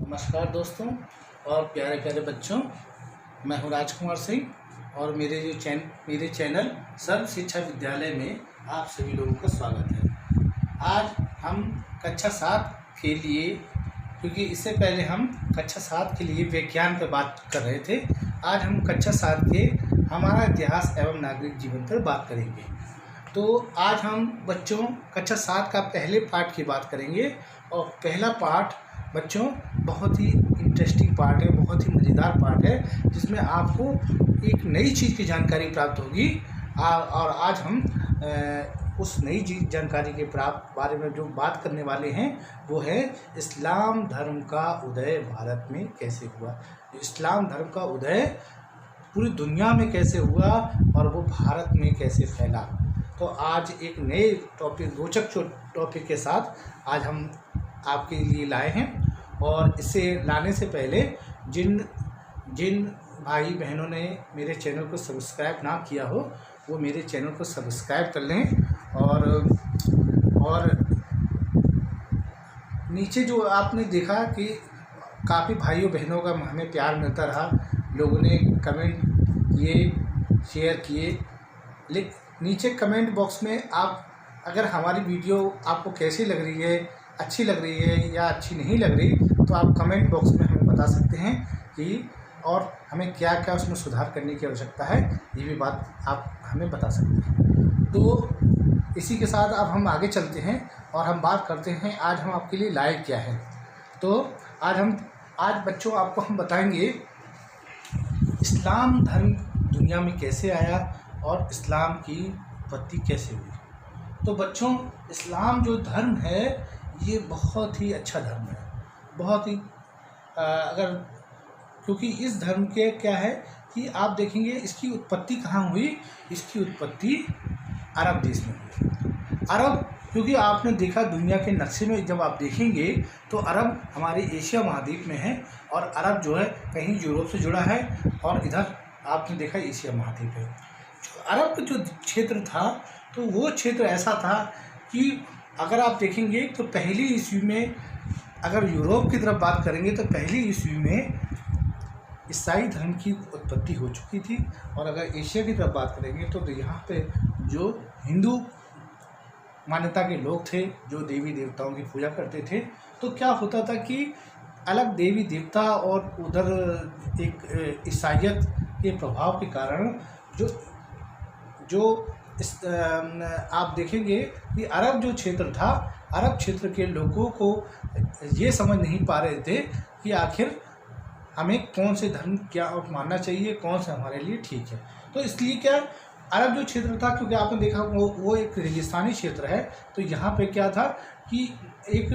नमस्कार दोस्तों और प्यारे प्यारे बच्चों, मैं हूं राजकुमार सिंह और मेरे चैनल सर्व शिक्षा विद्यालय में आप सभी लोगों का स्वागत है। आज हम कक्षा 7 के लिए, क्योंकि इससे पहले हम कक्षा 7 के लिए विज्ञान पर बात कर रहे थे, आज हम कक्षा 7 के हमारा इतिहास एवं नागरिक जीवन पर बात करेंगे। तो आज हम बच्चों कक्षा 7 का पहले पार्ट की बात करेंगे और पहला पार्ट बच्चों बहुत ही इंटरेस्टिंग पार्ट है, बहुत ही मज़ेदार पार्ट है, जिसमें आपको एक नई चीज़ की जानकारी प्राप्त होगी। और आज हम उस नई जानकारी के बारे में जो बात करने वाले हैं वो है इस्लाम धर्म का उदय भारत में कैसे हुआ। इस्लाम धर्म का उदय पूरी दुनिया में कैसे हुआ और वो भारत में कैसे फैला। तो आज एक नए टॉपिक, रोचक टॉपिक के साथ आज हम आपके लिए लाए हैं। और इसे लाने से पहले जिन भाई बहनों ने मेरे चैनल को सब्सक्राइब ना किया हो वो मेरे चैनल को सब्सक्राइब कर लें। और नीचे जो आपने देखा कि काफ़ी भाइयों बहनों का हमें प्यार मिलता रहा, लोगों ने कमेंट किए, शेयर किए। लेकिन नीचे कमेंट बॉक्स में आप अगर हमारी वीडियो आपको कैसी लग रही है, अच्छी लग रही है या अच्छी नहीं लग रही, तो आप कमेंट बॉक्स में हमें बता सकते हैं कि और हमें क्या क्या उसमें सुधार करने की आवश्यकता है, ये भी बात आप हमें बता सकते हैं। तो इसी के साथ अब हम आगे चलते हैं और हम बात करते हैं आज हम आपके लिए लाए क्या है। तो आज बच्चों आपको हम बताएंगे इस्लाम धर्म दुनिया में कैसे आया और इस्लाम की उत्पत्ति कैसे हुई। तो बच्चों, इस्लाम जो धर्म है ये बहुत ही अच्छा धर्म है, बहुत ही क्योंकि इस धर्म के क्या है कि आप देखेंगे इसकी उत्पत्ति कहाँ हुई। इसकी उत्पत्ति अरब देश में हुई। अरब, क्योंकि आपने देखा दुनिया के नक्शे में जब आप देखेंगे तो अरब हमारे एशिया महाद्वीप में है और अरब जो है कहीं यूरोप से जुड़ा है और इधर आपने देखा एशिया महाद्वीप है। अरब का जो क्षेत्र था तो वो क्षेत्र ऐसा था कि अगर आप देखेंगे तो पहली ईस्वी में, अगर यूरोप की तरफ बात करेंगे तो पहली ईस्वी में ईसाई धर्म की उत्पत्ति हो चुकी थी। और अगर एशिया की तरफ बात करेंगे तो यहाँ पे जो हिंदू मान्यता के लोग थे, जो देवी देवताओं की पूजा करते थे, तो क्या होता था कि अलग देवी देवता और उधर एक ईसाइयत के प्रभाव के कारण जो आप देखेंगे कि अरब जो क्षेत्र था, अरब क्षेत्र के लोगों को ये समझ नहीं पा रहे थे कि आखिर हमें कौन से धर्म क्या मानना चाहिए, कौन सा हमारे लिए ठीक है। तो इसलिए क्या अरब जो क्षेत्र था, क्योंकि आपने देखा वो एक रेगिस्तानी क्षेत्र है, तो यहाँ पे क्या था कि एक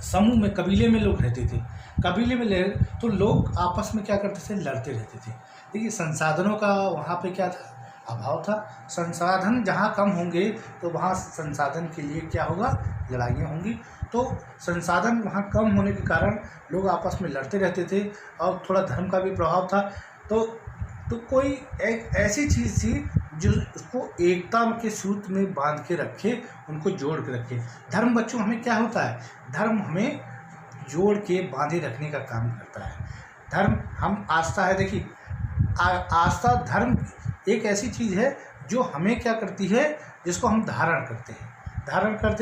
समूह में, कबीले में लोग रहते थे। कबीले में तो लोग आपस में क्या करते थे, लड़ते रहते थे। देखिए संसाधनों का वहाँ पे क्या था, अभाव था। संसाधन जहाँ कम होंगे तो वहाँ संसाधन के लिए क्या होगा, लड़ाइयाँ होंगी। तो संसाधन वहाँ कम होने के कारण लोग आपस में लड़ते रहते थे और थोड़ा धर्म का भी प्रभाव था। तो कोई एक ऐसी चीज़ थी जो उसको एकता के सूत्र में बांध के रखे, उनको जोड़ के रखे। धर्म बच्चों हमें क्या होता है, धर्म हमें जोड़ के बांधे रखने का काम करता है। धर्म हम आस्था है, देखिए आस्था धर्म एक ऐसी चीज़ है जो हमें क्या करती है, जिसको हम धारण करते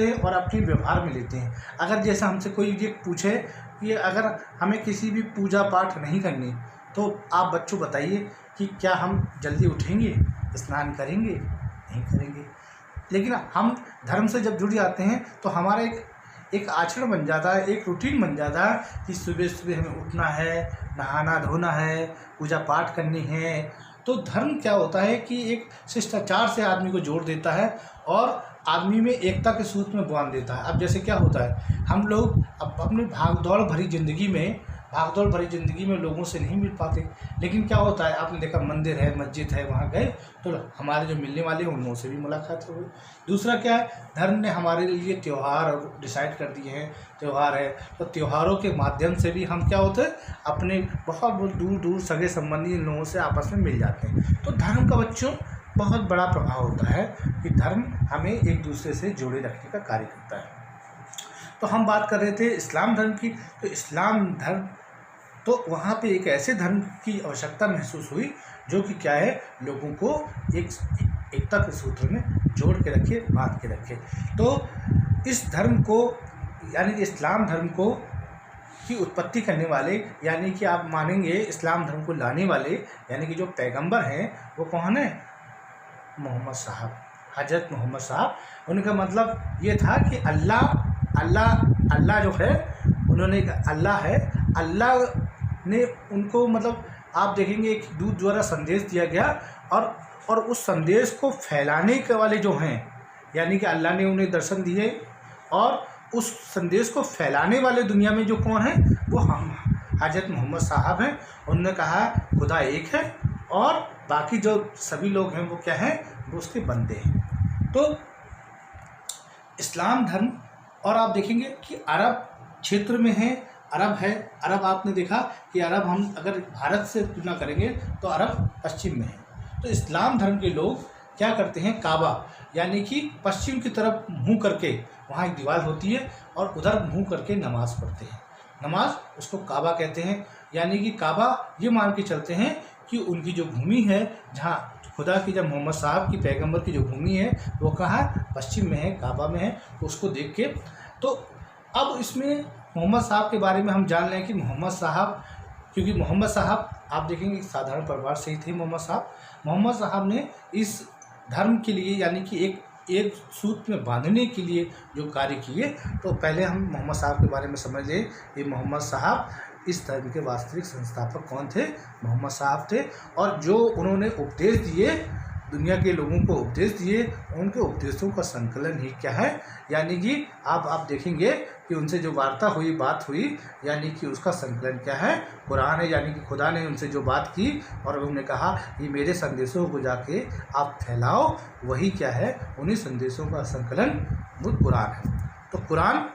हैं और अपने व्यवहार में लेते हैं। अगर जैसे हमसे कोई ये पूछे कि अगर हमें किसी भी पूजा पाठ नहीं करनी, तो आप बच्चों बताइए कि क्या हम जल्दी उठेंगे, स्नान करेंगे? नहीं करेंगे। लेकिन हम धर्म से जब जुड़ जाते हैं तो हमारा एक आचरण बन जाता है, एक रूटीन बन जाता है कि सुबह सुबह हमें उठना है, नहाना धोना है, पूजा पाठ करनी है। तो धर्म क्या होता है कि एक शिष्टाचार से आदमी को जोड़ देता है और आदमी में एकता के सूत्र में बांध देता है। अब जैसे क्या होता है, हम लोग अब अपने भागदौड़ भरी ज़िंदगी में लोगों से नहीं मिल पाते। लेकिन क्या होता है, आपने देखा मंदिर है, मस्जिद है, वहाँ गए तो हमारे जो मिलने वाले हैं उनसे भी मुलाकात हो गई। दूसरा क्या है, धर्म ने हमारे लिए त्यौहार डिसाइड कर दिए हैं, त्यौहार है तो त्योहारों के माध्यम से भी हम क्या होते हैं, अपने बहुत दूर दूर सगे संबंधी लोगों से आपस में मिल जाते हैं। तो धर्म का बच्चों बहुत बड़ा प्रभाव होता है कि धर्म हमें एक दूसरे से जोड़े रखने का कार्य करता है। तो हम बात कर रहे थे इस्लाम धर्म की। तो इस्लाम धर्म, तो वहाँ पे एक ऐसे धर्म की आवश्यकता महसूस हुई जो कि क्या है, लोगों को एकता के सूत्र में जोड़ के रखे, बांध के रखे। तो इस धर्म को यानी कि इस्लाम धर्म को की उत्पत्ति करने वाले, यानी कि आप मानेंगे इस्लाम धर्म को लाने वाले यानी कि जो पैगंबर हैं वो कौन है, मोहम्मद साहब, हजरत मोहम्मद साहब। उनका मतलब ये था कि अल्लाह जो है, उन्होंने अल्लाह है, अल्लाह ने उनको मतलब आप देखेंगे एक दूत द्वारा संदेश दिया गया और उस संदेश को फैलाने के वाले जो हैं, यानी कि अल्लाह ने उन्हें दर्शन दिए और उस संदेश को फैलाने वाले दुनिया में जो कौन है, वो हम हजरत मोहम्मद साहब हैं। उन्होंने कहा खुदा एक है और बाकी जो सभी लोग हैं वो क्या हैं, वो उसके बंदे हैं। तो इस्लाम धर्म, और आप देखेंगे कि अरब क्षेत्र में है, अरब आपने देखा कि अरब, हम अगर भारत से तुलना करेंगे तो अरब पश्चिम में है। तो इस्लाम धर्म के लोग क्या करते हैं, काबा यानी कि पश्चिम की तरफ मुँह करके, वहाँ एक दीवार होती है और उधर मुँह करके नमाज़ पढ़ते हैं। नमाज उसको काबा कहते हैं, यानी कि काबा ये मान के चलते हैं कि उनकी जो भूमि है, जहाँ खुदा की, जब मोहम्मद साहब की पैगंबर की जो भूमि है वो कहाँ, पश्चिम में है, काबा में है। तो उसको देख के, तो अब इसमें मोहम्मद साहब के बारे में हम जान लें कि मोहम्मद साहब, क्योंकि मोहम्मद साहब आप देखेंगे साधारण परिवार से ही थे। मोहम्मद साहब ने इस धर्म के लिए यानी कि एक सूत्र में बांधने के लिए जो कार्य किए। तो पहले हम मोहम्मद साहब के बारे में समझ लें कि मोहम्मद साहब इस धर्म के वास्तविक संस्थापक कौन थे, मोहम्मद साहब थे। और जो उन्होंने उपदेश दिए, दुनिया के लोगों को उपदेश दिए, उनके उपदेशों का संकलन ही क्या है, यानी कि आप देखेंगे कि उनसे जो वार्ता हुई, बात हुई, यानी कि उसका संकलन क्या है, कुरान है। यानी कि खुदा ने उनसे जो बात की और उन्होंने कहा ये मेरे संदेशों को जाके आप फैलाओ, वही क्या है, उन्हीं संदेशों का संकलन वो कुरान है। तो कुरान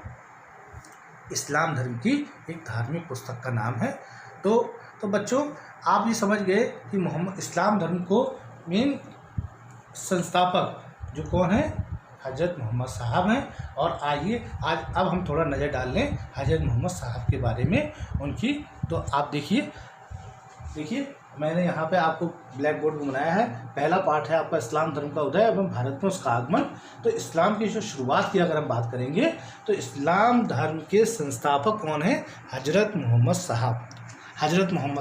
इस्लाम धर्म की एक धार्मिक पुस्तक का नाम है। तो बच्चों आप ये समझ गए कि मोहम्मद इस्लाम धर्म को मेन संस्थापक जो कौन है, हजरत मोहम्मद साहब हैं। और आइए आज अब हम थोड़ा नज़र डाल लें हजरत मोहम्मद साहब के बारे में, उनकी। तो आप देखिए मैंने यहाँ पे आपको ब्लैक बोर्ड में बनाया है। पहला पार्ट है आपका इस्लाम धर्म का उदय एवं भारत में उसका आगमन। तो इस्लाम की जो शुरुआत की अगर हम बात करेंगे तो इस्लाम धर्म के संस्थापक कौन है, हजरत मोहम्मद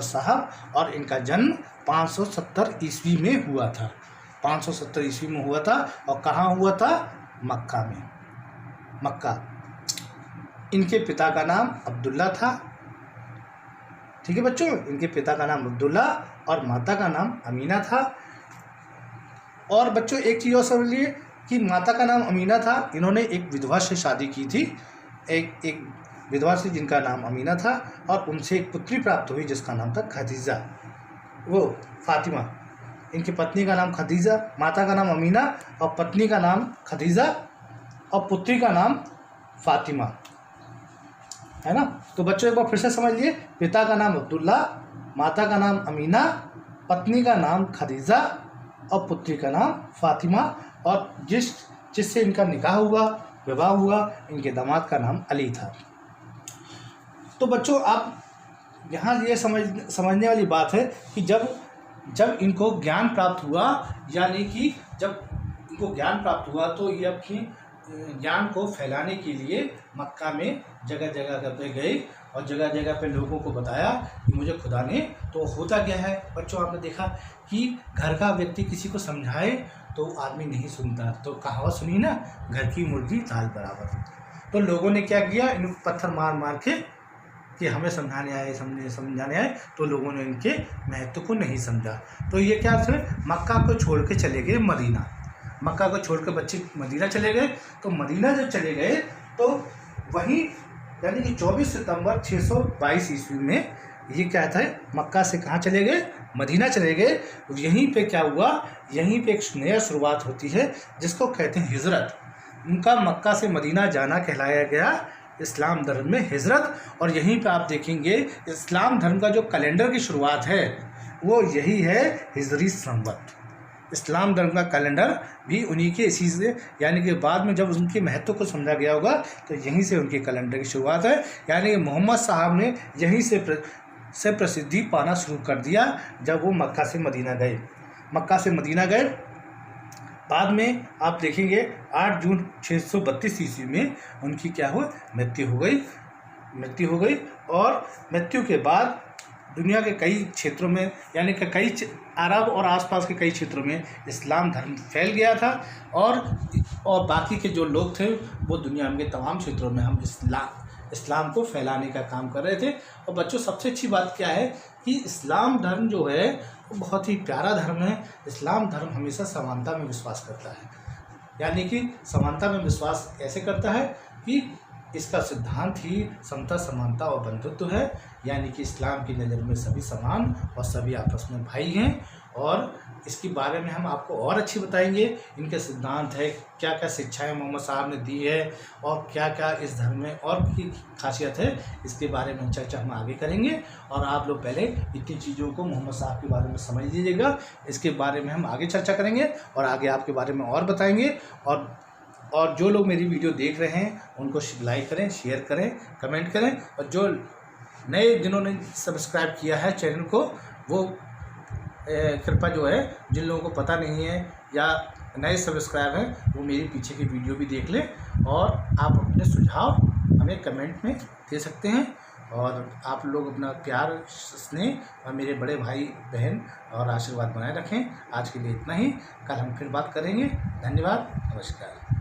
साहब। और इनका जन्म 570 ईस्वी में हुआ था। 570 ईस्वी में हुआ था। और कहाँ हुआ था, मक्का में, मक्का। इनके पिता का नाम अब्दुल्ला था, ठीक है बच्चों, इनके पिता का नाम अब्दुल्ला और माता का नाम अमीना था। और बच्चों एक चीज़ और समझ लिए कि माता का नाम अमीना था, इन्होंने एक विधवा से शादी की थी, एक विधवा से जिनका नाम अमीना था, और उनसे एक पुत्री प्राप्त हुई जिसका नाम था खदीजा, वो फातिमा। इनकी पत्नी का नाम खदीजा, माता का नाम अमीना और पत्नी का नाम खदीजा और पुत्री का नाम फातिमा, है ना। तो बच्चों एक बार फिर से समझ लिए, पिता का नाम अब्दुल्ला, माता का नाम अमीना, पत्नी का नाम खदीजा और पुत्री का नाम फातिमा। और जिससे इनका निकाह हुआ, विवाह हुआ, इनके दामाद का नाम अली था। तो बच्चों आप यहाँ ये समझने वाली बात है कि जब इनको ज्ञान प्राप्त हुआ, यानी कि जब इनको ज्ञान प्राप्त हुआ तो ये अपनी ज्ञान को फैलाने के लिए मक्का में जगह जगह पे गए और जगह जगह पे लोगों को बताया कि मुझे खुदा ने। तो होता क्या है बच्चों, आपने देखा कि घर का व्यक्ति किसी को समझाए तो आदमी नहीं सुनता। तो कहावत सुनी ना, घर की मुर्गी दाल बराबर। तो लोगों ने क्या किया, इनको पत्थर मार मार के कि हमें समझाने आए, तो लोगों ने इनके महत्व को नहीं समझा। तो ये क्या थे, मक्का को छोड़ के चले गए मदीना। मक्का को छोड़ के बच्चे मदीना चले गए। तो मदीना जब चले गए तो वहीं यानी कि 24 सितंबर 622 ईस्वी में ये क्या था, मक्का से कहाँ चले गए, मदीना चले गए। यहीं पे क्या हुआ, यहीं पे एक नया शुरुआत होती है जिसको कहते हैं हिजरत। उनका मक्का से मदीना जाना कहलाया गया इस्लाम धर्म में हिजरत। और यहीं पे आप देखेंगे इस्लाम धर्म का जो कैलेंडर की शुरुआत है वो यही है, हिजरी संवत। इस्लाम धर्म का कैलेंडर भी उन्हीं के इसी से, यानी कि बाद में जब उनके महत्व को समझा गया होगा तो यहीं से उनके कैलेंडर की शुरुआत है। यानी कि मोहम्मद साहब ने यहीं से प्रसिद्धि पाना शुरू कर दिया जब वो मक्का से मदीना गए। बाद में आप देखेंगे 8 जून 632 ईस्वी में उनकी क्या हुआ, मृत्यु हो गई। और मृत्यु के बाद दुनिया के कई क्षेत्रों में, यानी कि कई अरब और आसपास के कई क्षेत्रों में इस्लाम धर्म फैल गया था। और बाकी के जो लोग थे वो दुनिया के तमाम क्षेत्रों में हम इस्लाम को फैलाने का काम कर रहे थे। और बच्चों, सबसे अच्छी बात क्या है कि इस्लाम धर्म जो है वो बहुत ही प्यारा धर्म है। इस्लाम धर्म हमेशा समानता में विश्वास करता है, यानी कि समानता में विश्वास ऐसे करता है कि इसका सिद्धांत ही समता, समानता और बंधुत्व है। यानी कि इस्लाम की नज़र में सभी समान और सभी आपस में भाई हैं। और इसके बारे में हम आपको और अच्छी बताएंगे, इनके सिद्धांत है, क्या क्या शिक्षाएं मोहम्मद साहब ने दी है और क्या क्या इस धर्म में और की खासियत है, इसके बारे में चर्चा हम आगे करेंगे। और आप लोग पहले इतनी चीज़ों को मोहम्मद साहब के बारे में समझ लीजिएगा, इसके बारे में हम आगे चर्चा करेंगे और आगे आपके बारे में और बताएंगे। और जो लोग मेरी वीडियो देख रहे हैं उनको लाइक करें, शेयर करें, कमेंट करें। और जो नए जिन्होंने सब्सक्राइब किया है चैनल को, वो कृपया जो है, जिन लोगों को पता नहीं है या नए सब्सक्राइब हैं, वो मेरी पीछे की वीडियो भी देख लें। और आप अपने सुझाव हमें कमेंट में दे सकते हैं। और आप लोग अपना प्यार, स्नेह और मेरे बड़े भाई बहन और आशीर्वाद बनाए रखें। आज के लिए इतना ही, कल हम फिर बात करेंगे। धन्यवाद, नमस्कार।